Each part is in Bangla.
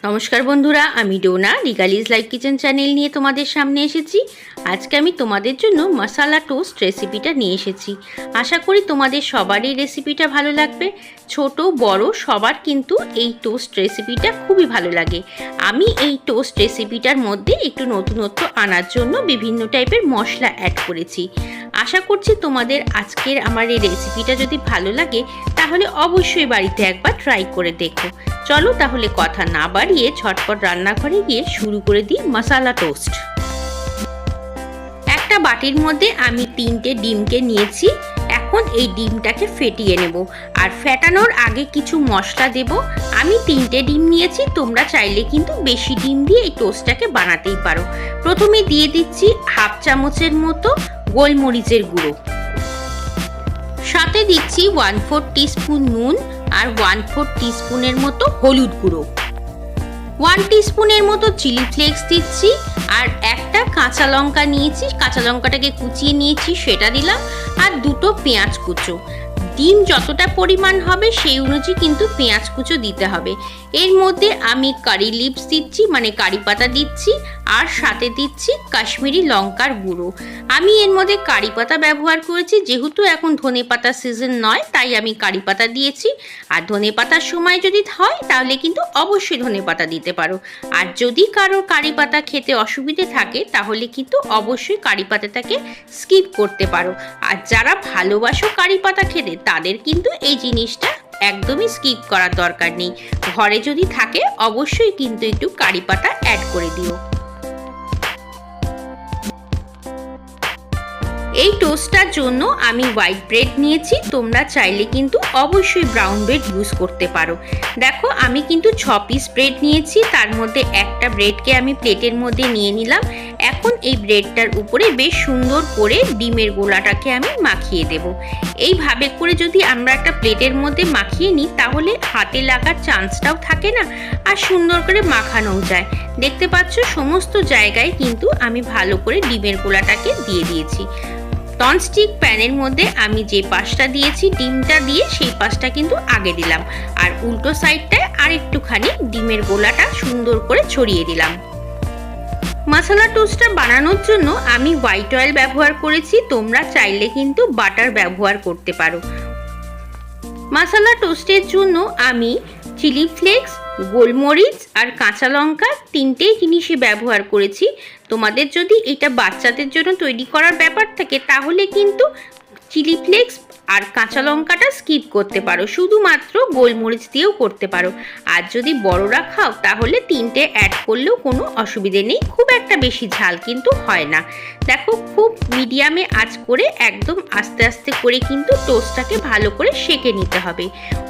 নমস্কার বন্ধুরা, আমি ডোনা রিগালিজ লাইভ কিচেন চ্যানেল নিয়ে তোমাদের সামনে এসেছি। আজকে আমি তোমাদের জন্য মশালা টোস্ট রেসিপিটা নিয়ে এসেছি। আশা করি তোমাদের সবারই রেসিপিটা ভালো লাগবে। ছোট বড় সবার কিন্তু এই টোস্ট রেসিপিটা খুবই ভালো লাগে। আমি এই টোস্ট রেসিপিটার মধ্যে একটু নতুনত্ব আনার জন্য বিভিন্ন টাইপের মশলা অ্যাড করেছি। আশা করছি তোমাদের আজকের আমার এই রেসিপিটা যদি ভালো লাগে তাহলে অবশ্যই বাড়িতে একবার ট্রাই করে দেখো। চলো তাহলে কথা না বাড়িয়ে ঝটপট রান্নাঘরে গিয়ে শুরু করে দিই মশালা টোস্ট। একটা বাটির মধ্যে আমি 3টে ডিমকে নিয়েছি। এখন এই ডিমটাকে ফেটিয়ে নেব, আর ফেটানোর আগে কিছু মশলা দেব। আমি 3টে ডিম নিয়েছি, তোমরা চাইলে কিন্তু বেশি ডিম দিয়ে এই টোস্টটাকে বানাতেই পারো। প্রথমে দিয়ে দিচ্ছি হাফ চামচের মতো গোলমরিচের গুঁড়ো, সাথে দিচ্ছি 1/4 টিস্পুন নুন আর 1/4 টিস্পুনের মতো হলুদ গুঁড়ো, 1 টিস্পুনের মতো চিলি ফ্লেক্স দিচ্ছি, আর একটা কাঁচা লঙ্কা নিয়েছি, কাঁচা লঙ্কাটাকে কুচিয়ে নিয়েছি সেটা দিলাম, আর 2টো পেঁয়াজ কুচো। ডিম যতটা পরিমাণ হবে সেই অনুযায়ী কিন্তু পেঁয়াজ কুচো দিতে হবে। এর মধ্যে আমি কারি লিভস দিচ্ছি, মানে কারি পাতা দিচ্ছি, আর সাথে দিচ্ছি কাশ্মীরি লঙ্কার গুঁড়ো। আমি এর মধ্যে কারি পাতা ব্যবহার করেছি, যেহেতু এখন ধনে পাতা সিজন নয় তাই আমি কারি পাতা দিয়েছি। আর ধনে পাতার সময় যদি হয় তাহলে কিন্তু অবশ্যই ধনে পাতা দিতে পারো। আর যদি কারোর কারি পাতা খেতে অসুবিধে থাকে তাহলে কিন্তু অবশ্যই কারি পাতাটাকে স্কিপ করতে পারো। আর যারা ভালোবাসো কারি পাতা খেতে তাদের কিন্তু এই জিনিসটা একদমই স্কিপ করার দরকার নেই। ঘরে যদি থাকে অবশ্যই কিন্তু একটু কারি পাতা অ্যাড করে দিও। এই টোস্টটার জন্য আমি হোয়াইট ব্রেড নিয়েছি, তোমরা চাইলে কিন্তু অবশ্যই ব্রাউন ব্রেড ইউজ করতে পারো। দেখো আমি কিন্তু 6 পিস ব্রেড নিয়েছি, তার মধ্যে একটা ব্রেডকে আমি প্লেটের মধ্যে নিয়ে নিলাম। এখন এই ব্রেডটার উপরে বেশ সুন্দর করে ডিমের গোলাটাকে আমি মাখিয়ে দেব। এইভাবে করে যদি আমরা একটা প্লেটের মধ্যে মাখিয়ে নিই তাহলে হাতে লাগার চান্সটাও থাকে না, আর সুন্দর করে মাখানোও যায়। দেখতে পাচ্ছ সমস্ত জায়গায় কিন্তু আমি ভালো করে ডিমের গোলাটাকে দিয়ে দিয়েছি। ননস্টিক প্যানের মধ্যে আমি যে পাশটা দিয়েছি ডিমটা দিয়ে সেই পাশটা কিন্তু আগে দিলাম, আর উল্টো সাইডটায় আরেকটুখানি ডিমের গোলাটা সুন্দর করে ছড়িয়ে দিলাম। মশলা টোস্টটা বানানোর জন্য আমি হোয়াইট অয়েল ব্যবহার করেছি, তোমরা চাইলে কিন্তু বাটার ব্যবহার করতে পারো। মশলা টোস্টের জন্য আমি চিলি ফ্লেক্স, গোলমরিচ আর কাঁচা লঙ্কা 3টে জিনিসই ব্যবহার করেছি। তোমাদের যদি এটা বাচ্চাদের জন্য তৈরি করার ব্যাপার থাকে তাহলে কিন্তু চিলি ফ্লেক্স আর কাঁচা লঙ্কাটা স্কিপ করতে পারো, শুধুমাত্র গোলমরিচ দিয়েও করতে পারো। আর যদি বড়রা খাও তাহলে 3টে অ্যাড করলেও কোনো অসুবিধে নেই, খুব একটা বেশি ঝাল কিন্তু হয় না। দেখো খুব মিডিয়ামে আঁচ করে একদম আস্তে আস্তে করে কিন্তু টোস্টটাকে ভালো করে সেঁকে নিতে হবে।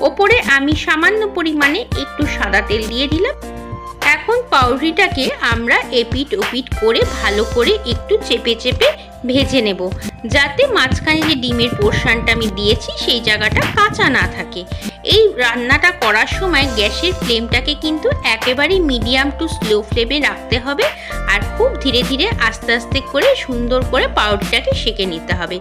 ওপরে আমি সামান্য পরিমাণে একটু সাদা তেল দিয়ে দিলাম। এখন পাউরুটিটাকে আমরা এপিট ওপিট করে ভালো করে একটু চেপে চেপে ভেজে নেব, যাতে মাঝখানে যে ডিমের পোর্শনটা আমি দিয়েছি সেই জায়গাটা কাঁচা না থাকে। এই রান্নাটা করার সময় গ্যাসের ফ্লেমটাকে কিন্তু একেবারেই মিডিয়াম টু স্লো ফ্লেমে রাখতে হবে, আর খুব ধীরে ধীরে আস্তে আস্তে করে সুন্দর করে পাউরুটিটাকে সেঁকে নিতে হবে।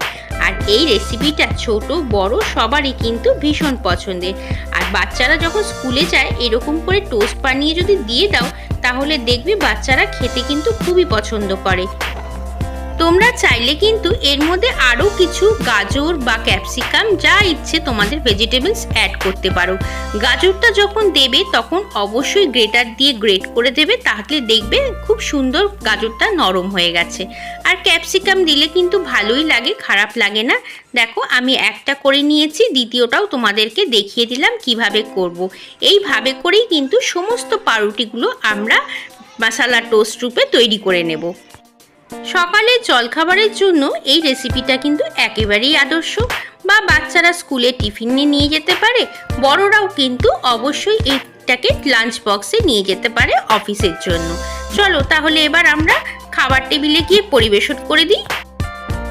আর এই রেসিপিটা ছোট বড় সবারই কিন্তু ভীষণ পছন্দের। আর বাচ্চারা যখন স্কুলে যায় এরকম করে টোস্ট বানিয়ে যদি দিয়ে দাও তাহলে দেখবে বাচ্চারা খেতে কিন্তু খুবই পছন্দ করে। তোমরা চাইলে কিন্তু এর মধ্যে আরও কিছু গাজর বা ক্যাপসিকাম যা ইচ্ছে তোমাদের ভেজিটেবলস অ্যাড করতে পারো। গাজরটা যখন দেবে তখন অবশ্যই গ্রেটার দিয়ে গ্রেট করে দেবে, তাহলে দেখবে খুব সুন্দর গাজরটা নরম হয়ে গেছে। আর ক্যাপসিকাম দিলে কিন্তু ভালোই লাগে, খারাপ লাগে না। দেখো আমি একটা করে নিয়েছি, দ্বিতীয়টাও তোমাদেরকে দেখিয়ে দিলাম কিভাবে করব। এইভাবে করেই কিন্তু সমস্ত পাউরুটিগুলো আমরা মশলা টোস্ট রূপে তৈরি করে নেব। সকালের জলখাবারের জন্য এই রেসিপিটা কিন্তু একেবারেই আদর্শ, বা বাচ্চারা স্কুলে টিফিনে নিয়ে যেতে পারে, বড়রাও কিন্তু অবশ্যই এইটাকে লাঞ্চ বক্সে নিয়ে যেতে পারে অফিসের জন্য। চলো তাহলে এবার আমরা খাবার টেবিলে গিয়ে পরিবেশন করে দিই।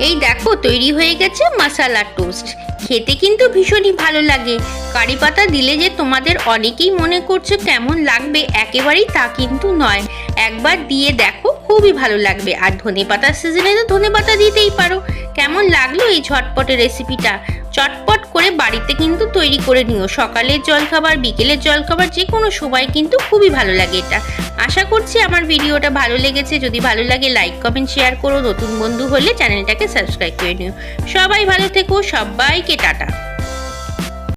এই দেখো তৈরি হয়ে গেছে মশলা টোস্ট, খেতে কিন্তু ভীষণই ভালো লাগে। কারি পাতা দিলে যে তোমাদের অনেকেই মনে করছে কেমন লাগবে, একেবারেই তা কিন্তু নয়। একবার দিয়ে দেখো খুবই ভালো লাগবে। আর ধনে পাতার সিজনে তো ধনে পাতা দিতেই পারো। কেমন লাগলো এই ঝটপটের রেসিপিটা? চটপট করে বাড়িতে কিন্তু তৈরি করে নিও। সকালের জলখাবার, বিকেলের জলখাবার, যে কোনো সময় কিন্তু খুবই ভালো লাগে এটা। আশা করছি আমার ভিডিওটা ভালো লেগেছে। যদি ভালো লাগে লাইক, কমেন্ট, শেয়ার করো। নতুন বন্ধু হলে চ্যানেলটাকে সাবস্ক্রাইব করে নিও। সবাই ভালো থেকো, সবাইকে টাটা।